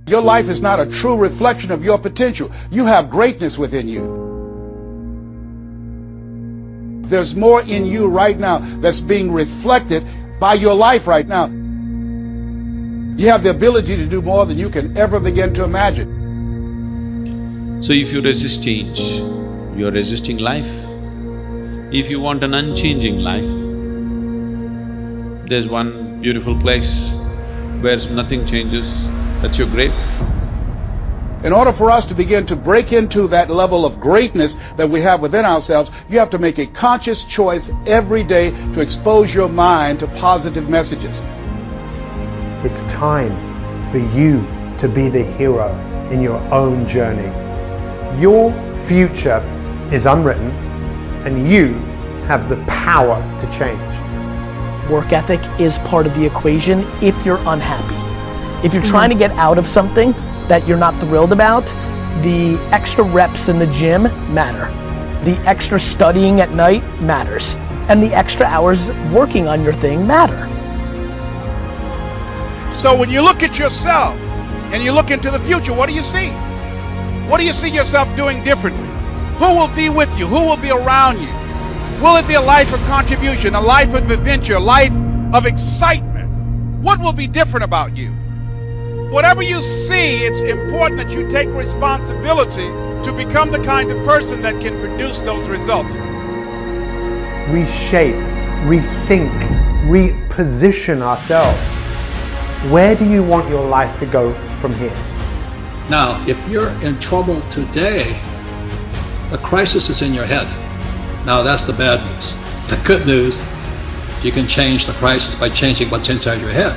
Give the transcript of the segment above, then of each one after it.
Your life is not a true reflection of your potential. You have greatness within you. There's more in you right now that's being reflected by your life right now. You have the ability to do more than you can ever begin to imagine. So if you resist change, you're resisting life. If you want an unchanging life, there's one beautiful place where nothing changes, that's your grave. In order for us to begin to break into that level of greatness that we have within ourselves, you have to make a conscious choice every day to expose your mind to positive messages. It's time for you to be the hero in your own journey. Your future is unwritten, and you have the power to change. Work ethic is part of the equation if you're unhappy. If you're trying to get out of something that you're not thrilled about, the extra reps in the gym matter. The extra studying at night matters. And the extra hours working on your thing matter. So when you look at yourself and you look into the future, what do you see? What do you see yourself doing differently? Who will be with you? Who will be around you? Will it be a life of contribution, a life of adventure, a life of excitement? What will be different about you? Whatever you see, it's important that you take responsibility to become the kind of person that can produce those results. Reshape, rethink, reposition ourselves. Where do you want your life to go from here? Now, if you're in trouble today, the crisis is in your head. Now, that's the bad news. The good news, you can change the crisis by changing what's inside your head.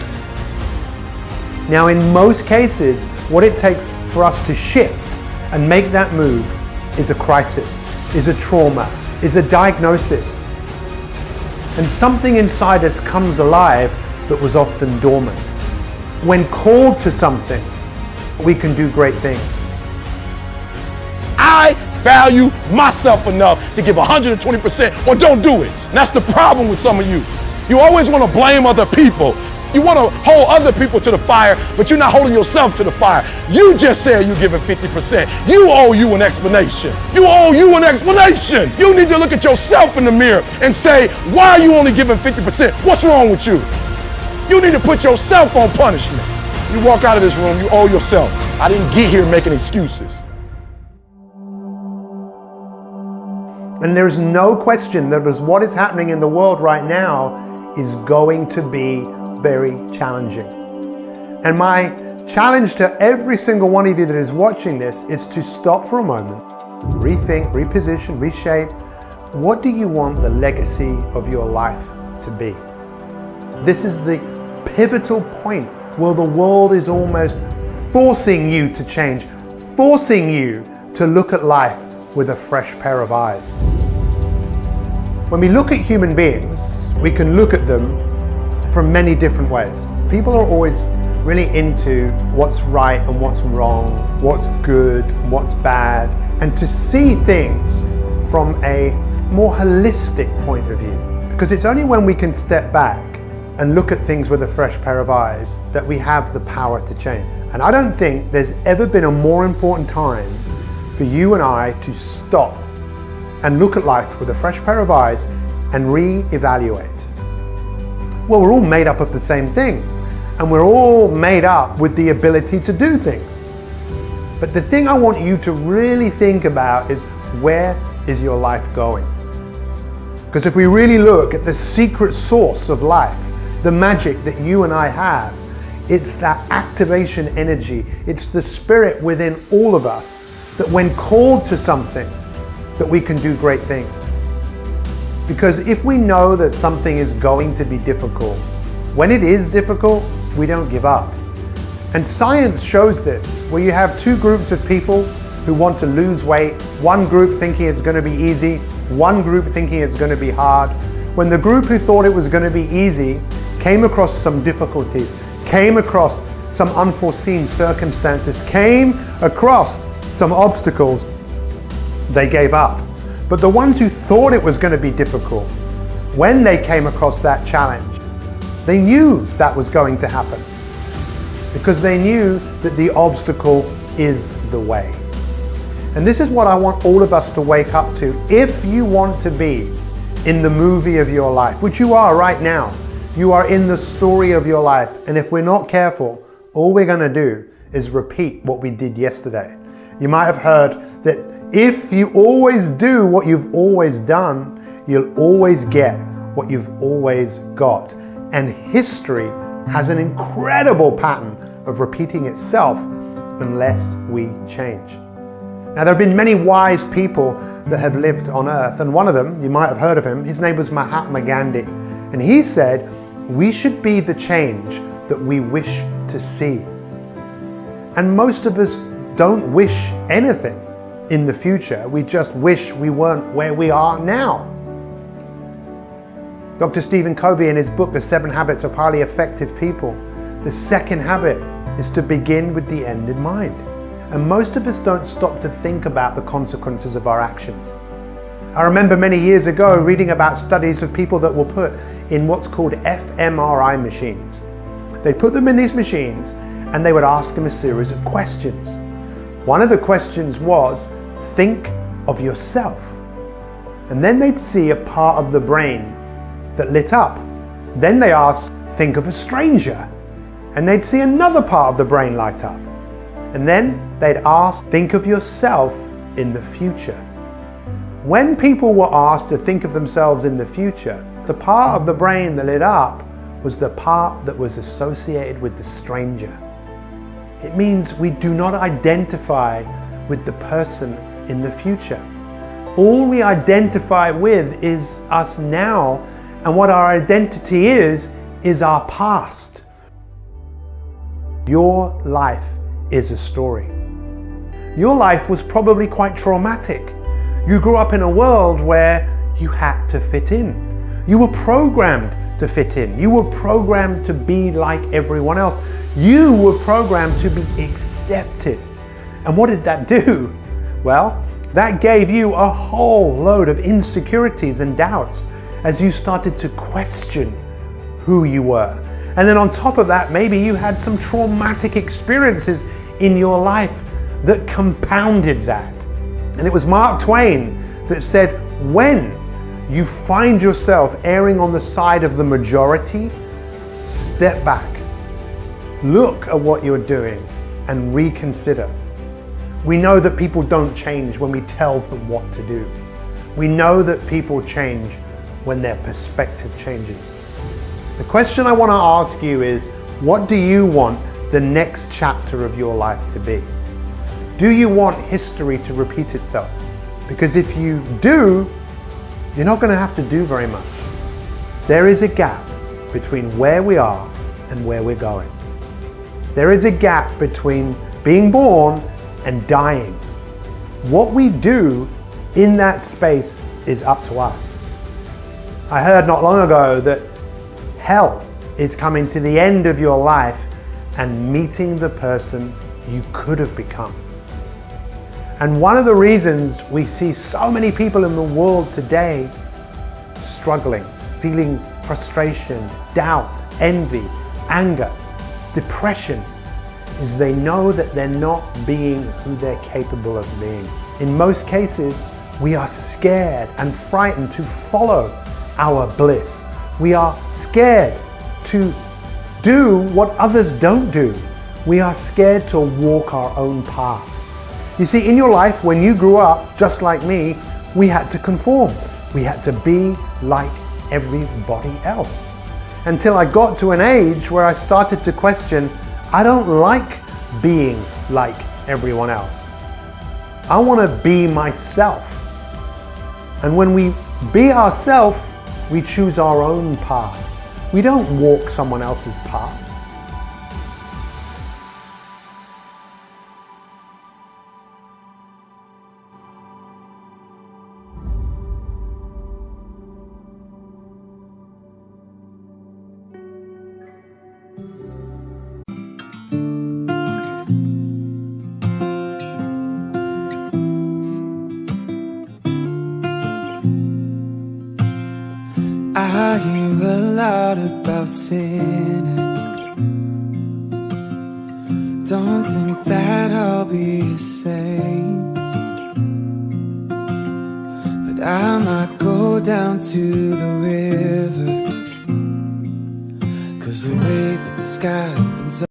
Now, in most cases, what it takes for us to shift and make that move is a crisis, is a trauma, is a diagnosis. And something inside us comes alive that was often dormant. When called to something, we can do great things. I value myself enough to give 120% or don't do it. And that's the problem with some of you. You always want to blame other people. You want to hold other people to the fire, but you're not holding yourself to the fire. You just said you're giving 50%. You owe you an explanation. You owe you an explanation. You need to look at yourself in the mirror and say, why are you only giving 50%? What's wrong with you? You need to put yourself on punishment. You walk out of this room, you owe yourself. I didn't get here making excuses. And there's no question that what is happening in the world right now is going to be very challenging. And my challenge to every single one of you that is watching this is to stop for a moment, rethink, reposition, reshape. What do you want the legacy of your life to be? This is the pivotal point where the world is almost forcing you to change, forcing you to look at life with a fresh pair of eyes. When we look at human beings, we can look at them from many different ways. People are always really into what's right and what's wrong, what's good, what's bad, and to see things from a more holistic point of view. Because it's only when we can step back and look at things with a fresh pair of eyes that we have the power to change. And I don't think there's ever been a more important time for you and I to stop and look at life with a fresh pair of eyes and re-evaluate. Well, we're all made up of the same thing, and we're all made up with the ability to do things. But the thing I want you to really think about is, where is your life going? Because if we really look at the secret source of life, the magic that you and I have, it's that activation energy, it's the spirit within all of us that when called to something, that we can do great things. Because if we know that something is going to be difficult, when it is difficult, we don't give up. And science shows this, where you have two groups of people who want to lose weight, one group thinking it's going to be easy, one group thinking it's going to be hard. When the group who thought it was going to be easy came across some difficulties, came across some unforeseen circumstances, came across some obstacles, they gave up. But the ones who thought it was going to be difficult, when they came across that challenge, they knew that was going to happen. because they knew that the obstacle is the way. And this is what I want all of us to wake up to. If you want to be in the movie of your life, which you are right now, you are in the story of your life. And if we're not careful, all we're going to do is repeat what we did yesterday. You might have heard that if you always do what you've always done, you'll always get what you've always got. And history has an incredible pattern of repeating itself unless we change. Now, there have been many wise people that have lived on earth, and one of them, you might have heard of him, his name was Mahatma Gandhi. And he said, we should be the change that we wish to see. And most of us don't wish anything in the future. We just wish we weren't where we are now. Dr. Stephen Covey, in his book, The 7 Habits of Highly Effective People, the second habit is to begin with the end in mind. And most of us don't stop to think about the consequences of our actions. I remember many years ago reading about studies of people that were put in what's called fMRI machines. They'd put them in these machines and they would ask them a series of questions. One of the questions was, think of yourself. And then they'd see a part of the brain that lit up. Then they asked, think of a stranger. And they'd see another part of the brain light up. And then they'd ask, think of yourself in the future. When people were asked to think of themselves in the future, the part of the brain that lit up was the part that was associated with the stranger. It means we do not identify with the person in the future. All we identify with is us now, and what our identity is our past. Your life is a story. Your life was probably quite traumatic. You grew up in a world where you had to fit in. You were programmed to fit in. You were programmed to be like everyone else. You were programmed to be accepted. And what did that do? Well, that gave you a whole load of insecurities and doubts as you started to question who you were. And then on top of that, maybe you had some traumatic experiences in your life that compounded that. And it was Mark Twain that said, when you find yourself erring on the side of the majority, step back, look at what you're doing and reconsider. We know that people don't change when we tell them what to do. We know that people change when their perspective changes. The question I want to ask you is, what do you want the next chapter of your life to be? Do you want history to repeat itself? Because if you do, you're not going to have to do very much. There is a gap between where we are and where we're going. There is a gap between being born and dying. What we do in that space is up to us. I heard not long ago that hell is coming to the end of your life and meeting the person you could have become. And one of the reasons we see so many people in the world today struggling, feeling frustration, doubt, envy, anger, depression, is they know that they're not being who they're capable of being. In most cases, we are scared and frightened to follow our bliss. We are scared to do what others don't do. We are scared to walk our own path. You see, in your life, when you grew up, just like me, we had to conform. We had to be like everybody else. Until I got to an age where I started to question, I don't like being like everyone else. I want to be myself. And when we be ourselves, we choose our own path. We don't walk someone else's path. I hear a lot about sinners, don't think that I'll be the same, but I might go down to the river, 'cause the way that the sky opens up